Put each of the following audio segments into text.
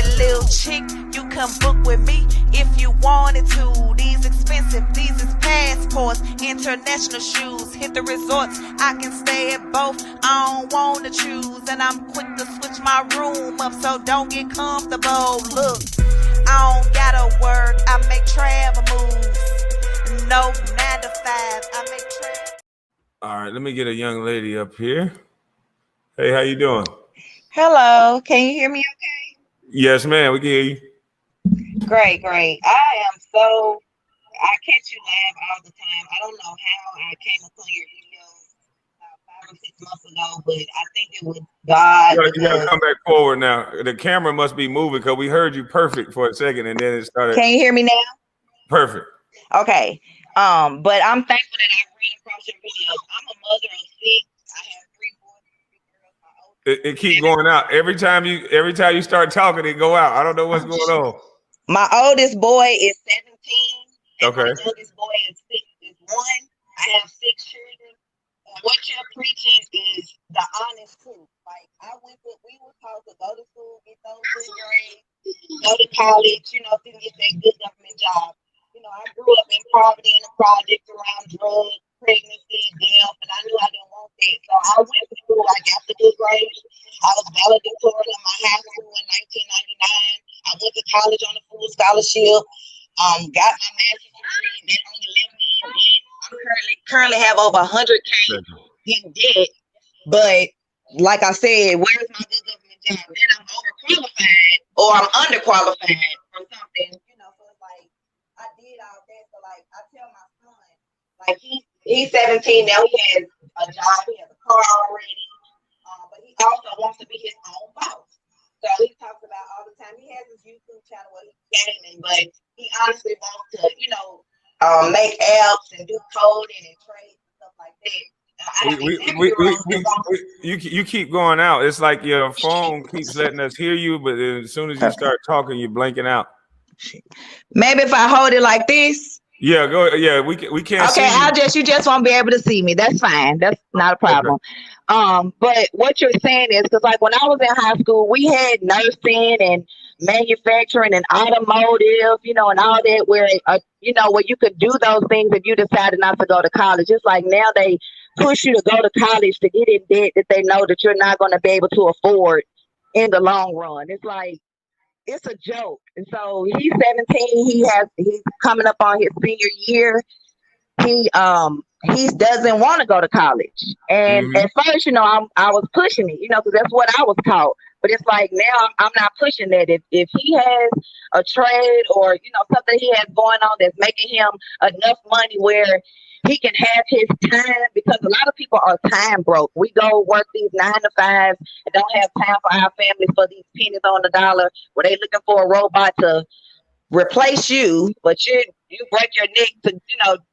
Hey, little chick, you can book with me if you wanted to. These expensive, these is passports, international shoes. Hit the resorts, I can stay at both. I don't wanna choose, and I'm quick to switch my room up, so don't get comfortable. Look, I don't gotta work, I make travel moves. No 9 to 5, I make travel. All right, let me get a young lady up here. Hey, how you doing? Hello, can you hear me okay? Yes, ma'am, we can hear you. Great. I catch you live all the time. I don't know how I came upon your videos about 5 or 6 months ago, but I think it was God. You gotta come back forward now. The camera must be moving because we heard you perfect for a second and then it started. Can you hear me now? Perfect. Okay. But I'm thankful that I ran across your videos. I'm a mother of 6. I have 3 boys and 3 girls. It keeps going out. Every time you start talking, it go out. I don't know what's going on. My oldest boy is 17. And Okay. my youngest boy is 1. I have 6 children. And what you're preaching is the honest truth. Like we were taught to go to school, get those good grades, go to college, so you can get that good government job. I grew up in poverty in the projects around drugs, pregnancy, death, and I knew I didn't want that. So I went to school. I got the good grades. I was valedictorian in my high school in 1999. I went to college on a full scholarship. Got my master's degree. That only left me in debt. I currently have over 100K in debt. But like I said, where's my good government job? Then I'm overqualified or I'm underqualified for something. So it's like I did all that. So like I tell my son, like he's 17 now. He has a job. He has a car already. But he also wants to be his own boss. So he talks about all the time. He has his YouTube channel where he's gaming, but he honestly wants to, make apps and do coding and trade and stuff like that. You keep going out. It's like your phone keeps letting us hear you, but as soon as you start talking, you're blanking out. Maybe if I hold it like this. Yeah, go. Yeah, we can't. Okay, you just won't be able to see me. That's fine. That's not a problem. Okay. But what you're saying is because like when I was in high school, we had nursing and manufacturing and automotive, and all that where where you could do those things if you decided not to go to college. It's like now they push you to go to college to get in debt that they know that you're not going to be able to afford in the long run. It's like it's a joke. And so he's 17. He's coming up on his senior year. He doesn't want to go to college. And at first, I was pushing it, because that's what I was taught. But it's like now I'm not pushing that. If he has a trade or something he has going on that's making him enough money where he can have his time, because a lot of people are time broke. We go work these 9 to 5s and don't have time for our families for these pennies on the dollar, where they looking for a robot to replace you, but you break your neck to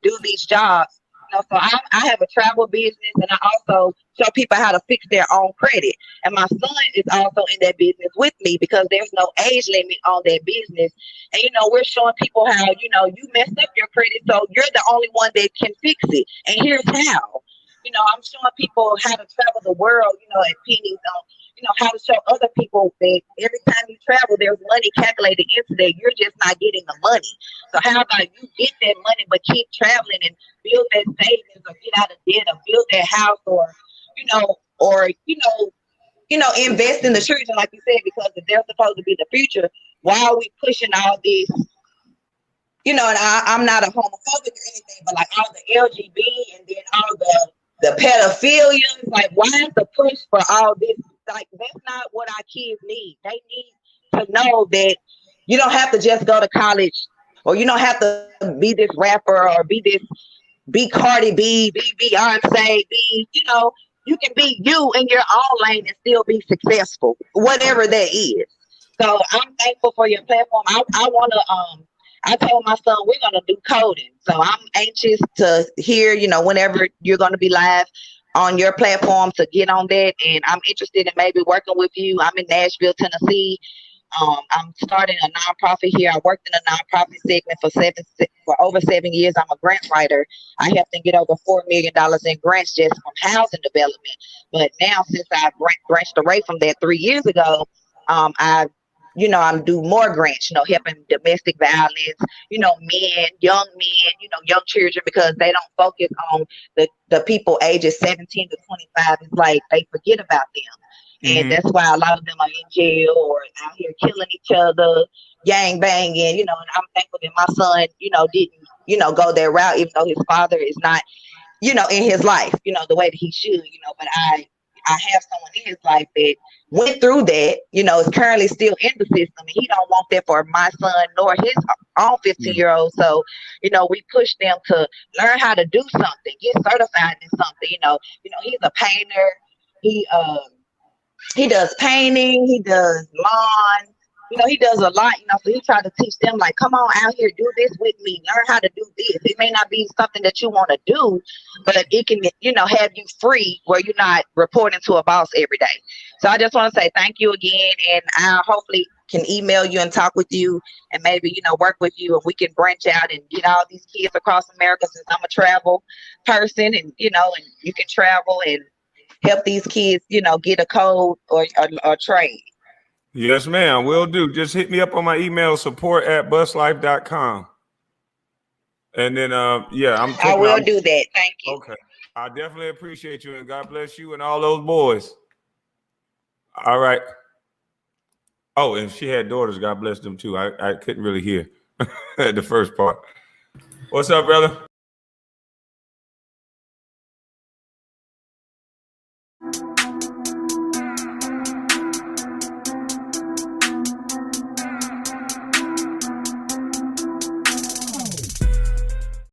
do these jobs. So I have a travel business, and I also show people how to fix their own credit. And my son is also in that business with me because there's no age limit on that business. And we're showing people how you messed up your credit, so you're the only one that can fix it. And here's how. I'm showing people how to travel the world, at pennies on. How to show other people that every time you travel, there's money calculated into that. You're just not getting the money. So how about you get that money, but keep traveling and build that savings or get out of debt or build that house or invest in the children, like you said, because if they're supposed to be the future, why are we pushing all this? And I'm not a homophobic or anything, but like all the LGBT and then all the pedophilia, like why is the push for all this? Like that's not what our kids need. They need to know that you don't have to just go to college, or you don't have to be this rapper or be Cardi B, be Beyonce, you can be you in your own lane and still be successful, whatever that is. So I'm thankful for your platform. I told my son we're gonna do coding. So I'm anxious to hear, whenever you're gonna be live on your platform to get on that, and I'm interested in maybe working with you. I'm in Nashville, Tennessee. I'm starting a nonprofit here. I worked in a nonprofit segment for over 7 years. I'm a grant writer. I helped them get over $4 million in grants just from housing development. But now, since I branched away from that 3 years ago, I've I'm do more grants, helping domestic violence, men, young men, young children, because they don't focus on the people ages 17 to 25. It's like they forget about them. And that's why a lot of them are in jail or out here killing each other, gang banging, and I'm thankful that my son, didn't, go that route, even though his father is not, in his life, the way that he should, but I have someone in his life that went through that, is currently still in the system, and he don't want that for my son nor his own 15-year-old. So, we push them to learn how to do something, get certified in something. He's a painter. He does painting, he does lawn, he does a lot, so he tried to teach them, like, come on out here, do this with me, learn how to do this. It may not be something that you want to do, but it can, have you free where you're not reporting to a boss every day. So I just want to say thank you again, and I hopefully can email you and talk with you and maybe, work with you, and we can branch out and get all these kids across America, since I'm a travel person, and, and you can travel and help these kids, get a code or trade. Yes, ma'am. Will do. Just hit me up on my email, support@buslife.com. And then, yeah, I will do that. Thank you. Okay. I definitely appreciate you, and God bless you and all those boys. All right. Oh, and she had daughters. God bless them too. I couldn't really hear the first part. What's up, brother?